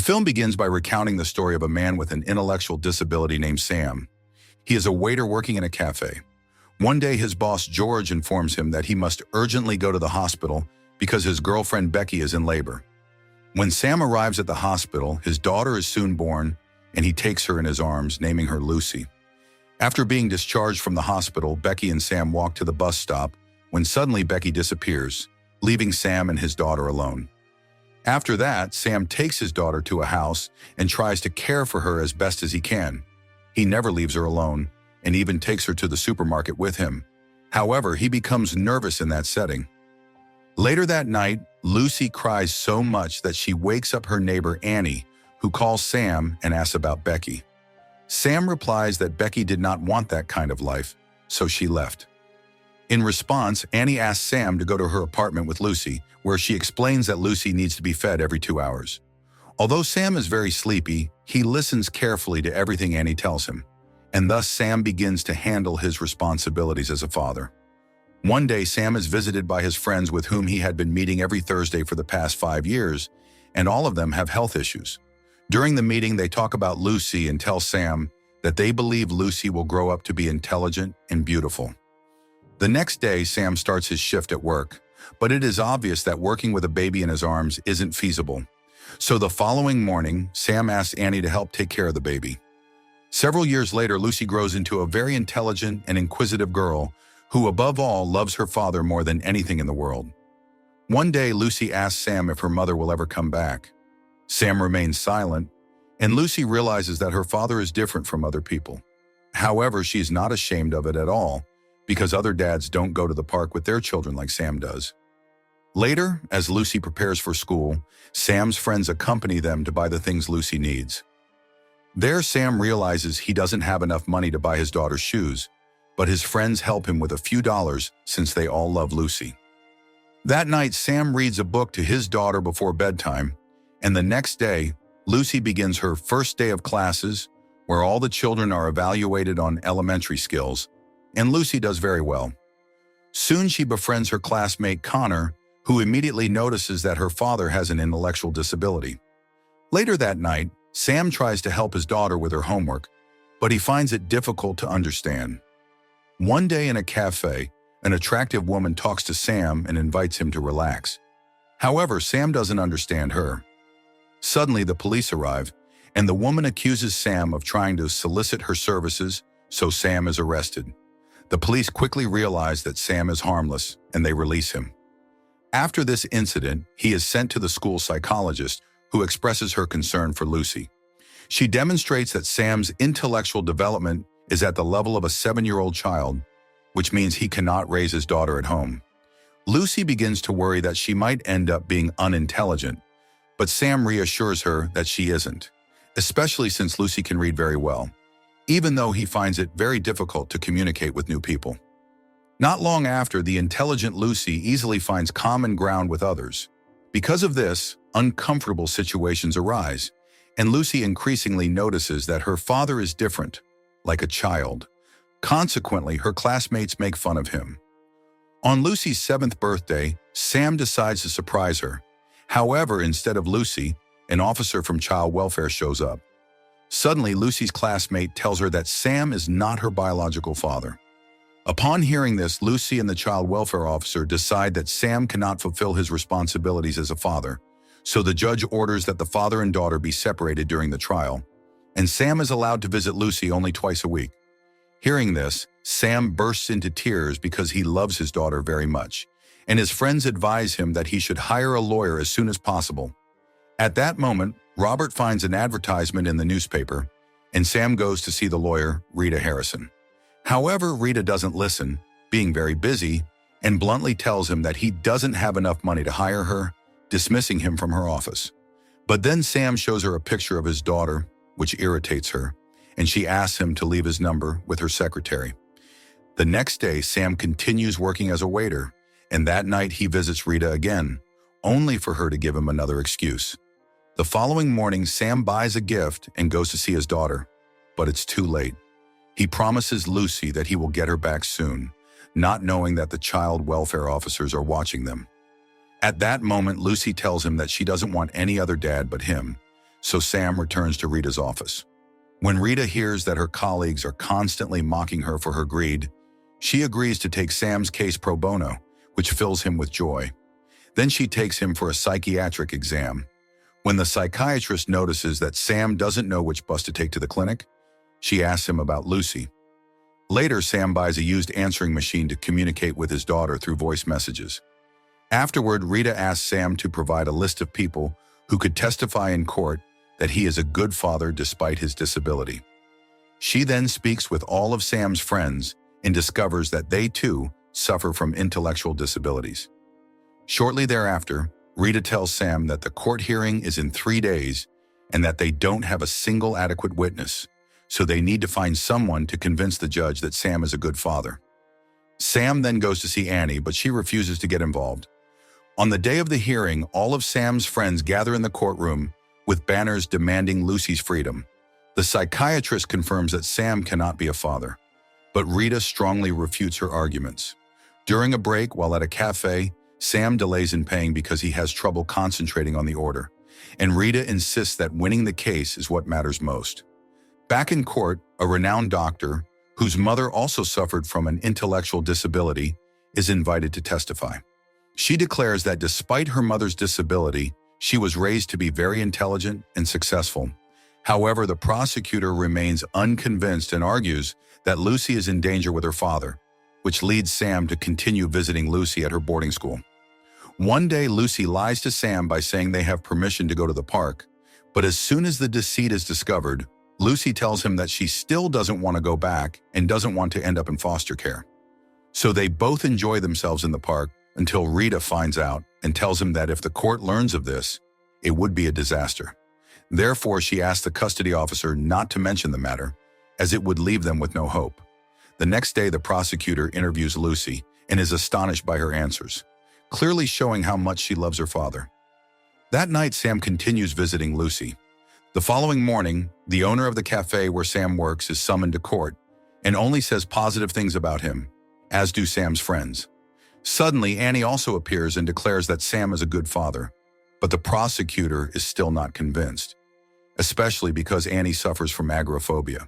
film begins by recounting the story of a man with an intellectual disability named Sam. He is a waiter working in a cafe. One day, his boss, George, informs him that he must urgently go to the hospital because his girlfriend, Becky, is in labor. When Sam arrives at the hospital, his daughter is soon born, and he takes her in his arms, naming her Lucy. After being discharged from the hospital, Becky and Sam walk to the bus stop when suddenly Becky disappears, leaving Sam and his daughter alone. After that, Sam takes his daughter to a house and tries to care for her as best as he can. He never leaves her alone and even takes her to the supermarket with him. However, he becomes nervous in that setting. Later that night, Lucy cries so much that she wakes up her neighbor Annie, who calls Sam and asks about Becky. Sam replies that Becky did not want that kind of life, so she left. In response, Annie asks Sam to go to her apartment with Lucy, where she explains that Lucy needs to be fed every 2 hours. Although Sam is very sleepy, he listens carefully to everything Annie tells him, and thus Sam begins to handle his responsibilities as a father. One day, Sam is visited by his friends with whom he had been meeting every Thursday for the past 5 years, and all of them have health issues. During the meeting, they talk about Lucy and tell Sam that they believe Lucy will grow up to be intelligent and beautiful. The next day, Sam starts his shift at work, but it is obvious that working with a baby in his arms isn't feasible. So the following morning, Sam asks Annie to help take care of the baby. Several years later, Lucy grows into a very intelligent and inquisitive girl who, above all, loves her father more than anything in the world. One day, Lucy asks Sam if her mother will ever come back. Sam remains silent, and Lucy realizes that her father is different from other people. However, she's not ashamed of it at all, because other dads don't go to the park with their children like Sam does. Later, as Lucy prepares for school, Sam's friends accompany them to buy the things Lucy needs. There, Sam realizes he doesn't have enough money to buy his daughter's shoes, but his friends help him with a few dollars since they all love Lucy. That night, Sam reads a book to his daughter before bedtime, and the next day, Lucy begins her first day of classes, where all the children are evaluated on elementary skills, and Lucy does very well. Soon she befriends her classmate Connor, who immediately notices that her father has an intellectual disability. Later that night, Sam tries to help his daughter with her homework, but he finds it difficult to understand. One day in a cafe, an attractive woman talks to Sam and invites him to relax. However, Sam doesn't understand her. Suddenly, the police arrive, and the woman accuses Sam of trying to solicit her services, so Sam is arrested. The police quickly realize that Sam is harmless, and they release him. After this incident, he is sent to the school psychologist, who expresses her concern for Lucy. She demonstrates that Sam's intellectual development is at the level of a 7-year-old child, which means he cannot raise his daughter at home. Lucy begins to worry that she might end up being unintelligent, but Sam reassures her that she isn't, especially since Lucy can read very well, even though he finds it very difficult to communicate with new people. Not long after, the intelligent Lucy easily finds common ground with others. Because of this, uncomfortable situations arise, and Lucy increasingly notices that her father is different, like a child. Consequently, her classmates make fun of him. On Lucy's 7th birthday, Sam decides to surprise her. However, instead of Lucy, an officer from child welfare shows up. Suddenly, Lucy's classmate tells her that Sam is not her biological father. Upon hearing this, Lucy and the child welfare officer decide that Sam cannot fulfill his responsibilities as a father, so the judge orders that the father and daughter be separated during the trial, and Sam is allowed to visit Lucy only twice a week. Hearing this, Sam bursts into tears because he loves his daughter very much, and his friends advise him that he should hire a lawyer as soon as possible. At that moment, Robert finds an advertisement in the newspaper, and Sam goes to see the lawyer, Rita Harrison. However, Rita doesn't listen, being very busy, and bluntly tells him that he doesn't have enough money to hire her, dismissing him from her office. But then Sam shows her a picture of his daughter, which irritates her, and she asks him to leave his number with her secretary. The next day, Sam continues working as a waiter, and that night he visits Rita again, only for her to give him another excuse. The following morning, Sam buys a gift and goes to see his daughter, but it's too late. He promises Lucy that he will get her back soon, not knowing that the child welfare officers are watching them. At that moment, Lucy tells him that she doesn't want any other dad but him, so Sam returns to Rita's office. When Rita hears that her colleagues are constantly mocking her for her greed, she agrees to take Sam's case pro bono, which fills him with joy. Then she takes him for a psychiatric exam. When the psychiatrist notices that Sam doesn't know which bus to take to the clinic, she asks him about Lucy. Later, Sam buys a used answering machine to communicate with his daughter through voice messages. Afterward, Rita asks Sam to provide a list of people who could testify in court that he is a good father despite his disability. She then speaks with all of Sam's friends and discovers that they too suffer from intellectual disabilities. Shortly thereafter, Rita tells Sam that the court hearing is in 3 days and that they don't have a single adequate witness, so they need to find someone to convince the judge that Sam is a good father. Sam then goes to see Annie, but she refuses to get involved. On the day of the hearing, all of Sam's friends gather in the courtroom with banners demanding Lucy's freedom. The psychiatrist confirms that Sam cannot be a father, but Rita strongly refutes her arguments. During a break while at a cafe, Sam delays in paying because he has trouble concentrating on the order, and Rita insists that winning the case is what matters most. Back in court, a renowned doctor, whose mother also suffered from an intellectual disability, is invited to testify. She declares that despite her mother's disability, she was raised to be very intelligent and successful. However, the prosecutor remains unconvinced and argues that Lucy is in danger with her father, which leads Sam to continue visiting Lucy at her boarding school. One day, Lucy lies to Sam by saying they have permission to go to the park, but as soon as the deceit is discovered, Lucy tells him that she still doesn't want to go back and doesn't want to end up in foster care. So they both enjoy themselves in the park until Rita finds out and tells him that if the court learns of this, it would be a disaster. Therefore, she asks the custody officer not to mention the matter, as it would leave them with no hope. The next day, the prosecutor interviews Lucy and is astonished by her answers, clearly showing how much she loves her father. That night, Sam continues visiting Lucy. The following morning, the owner of the cafe where Sam works is summoned to court and only says positive things about him, as do Sam's friends. Suddenly, Annie also appears and declares that Sam is a good father, but the prosecutor is still not convinced, especially because Annie suffers from agoraphobia.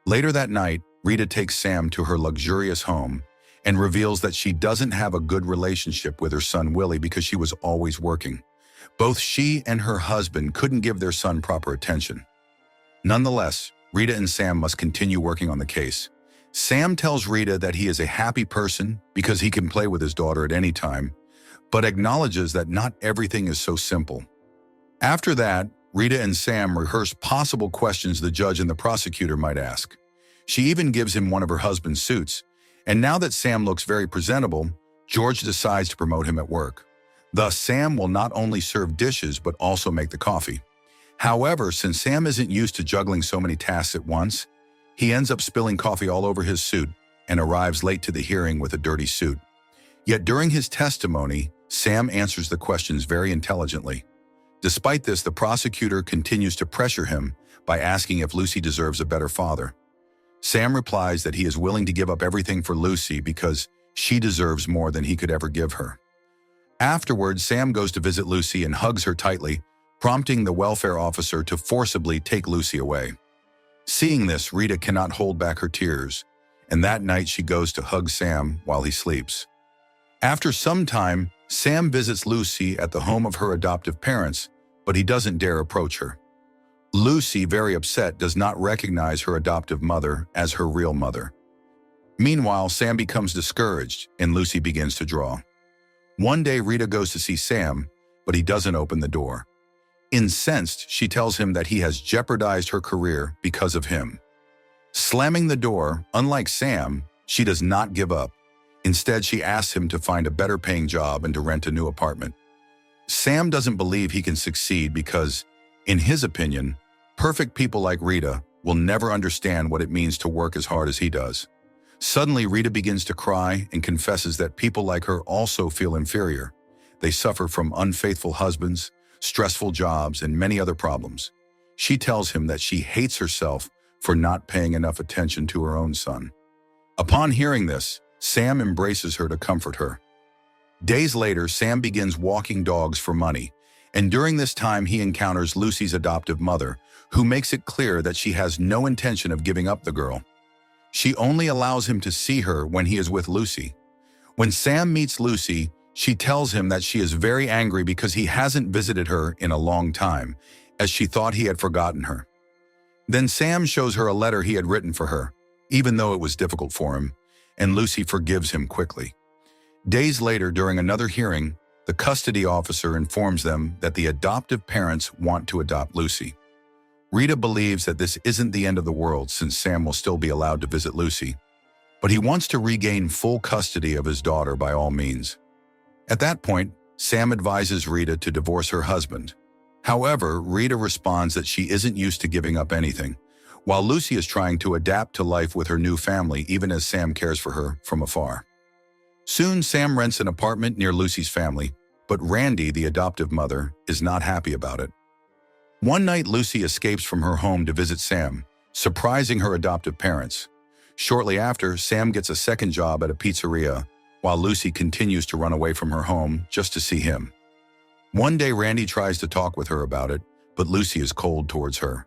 Later that night, Rita takes Sam to her luxurious home and reveals that she doesn't have a good relationship with her son Willie because she was always working. Both she and her husband couldn't give their son proper attention. Nonetheless, Rita and Sam must continue working on the case. Sam tells Rita that he is a happy person because he can play with his daughter at any time, but acknowledges that not everything is so simple. After that, Rita and Sam rehearse possible questions the judge and the prosecutor might ask. She even gives him one of her husband's suits, and now that Sam looks very presentable, George decides to promote him at work. Thus, Sam will not only serve dishes but also make the coffee. However, since Sam isn't used to juggling so many tasks at once, he ends up spilling coffee all over his suit and arrives late to the hearing with a dirty suit. Yet during his testimony, Sam answers the questions very intelligently. Despite this, the prosecutor continues to pressure him by asking if Lucy deserves a better father. Sam replies that he is willing to give up everything for Lucy because she deserves more than he could ever give her. Afterwards, Sam goes to visit Lucy and hugs her tightly, prompting the welfare officer to forcibly take Lucy away. Seeing this, Rita cannot hold back her tears, and that night she goes to hug Sam while he sleeps. After some time, Sam visits Lucy at the home of her adoptive parents, but he doesn't dare approach her. Lucy, very upset, does not recognize her adoptive mother as her real mother. Meanwhile, Sam becomes discouraged and Lucy begins to draw. One day, Rita goes to see Sam, but he doesn't open the door. Incensed, she tells him that he has jeopardized her career because of him. Slamming the door, unlike Sam, she does not give up. Instead, she asks him to find a better paying job and to rent a new apartment. Sam doesn't believe he can succeed because, in his opinion, perfect people like Rita will never understand what it means to work as hard as he does. Suddenly, Rita begins to cry and confesses that people like her also feel inferior. They suffer from unfaithful husbands, stressful jobs, and many other problems. She tells him that she hates herself for not paying enough attention to her own son. Upon hearing this, Sam embraces her to comfort her. Days later, Sam begins walking dogs for money And during this time, he encounters Lucy's adoptive mother, who makes it clear that she has no intention of giving up the girl. She only allows him to see her when he is with Lucy. When Sam meets Lucy, she tells him that she is very angry because he hasn't visited her in a long time, as she thought he had forgotten her. Then Sam shows her a letter he had written for her, even though it was difficult for him, and Lucy forgives him quickly. Days later, during another hearing, the custody officer informs them that the adoptive parents want to adopt Lucy. Rita believes that this isn't the end of the world since Sam will still be allowed to visit Lucy, but he wants to regain full custody of his daughter by all means. At that point, Sam advises Rita to divorce her husband. However, Rita responds that she isn't used to giving up anything, while Lucy is trying to adapt to life with her new family even as Sam cares for her from afar. Soon, Sam rents an apartment near Lucy's family, but Randy, the adoptive mother, is not happy about it. One night, Lucy escapes from her home to visit Sam, surprising her adoptive parents. Shortly after, Sam gets a second job at a pizzeria, while Lucy continues to run away from her home just to see him. One day, Randy tries to talk with her about it, but Lucy is cold towards her.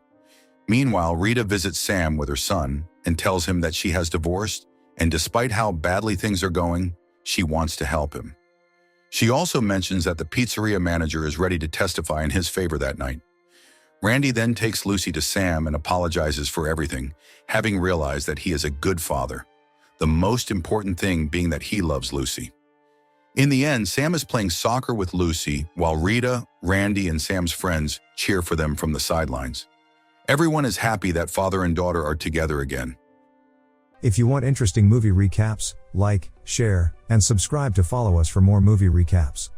Meanwhile, Rita visits Sam with her son and tells him that she has divorced, and despite how badly things are going, she wants to help him. She also mentions that the pizzeria manager is ready to testify in his favor that night. Randy then takes Lucy to Sam and apologizes for everything, having realized that he is a good father, the most important thing being that he loves Lucy. In the end, Sam is playing soccer with Lucy while Rita, Randy, and Sam's friends cheer for them from the sidelines. Everyone is happy that father and daughter are together again. If you want interesting movie recaps, like, share, and subscribe to follow us for more movie recaps.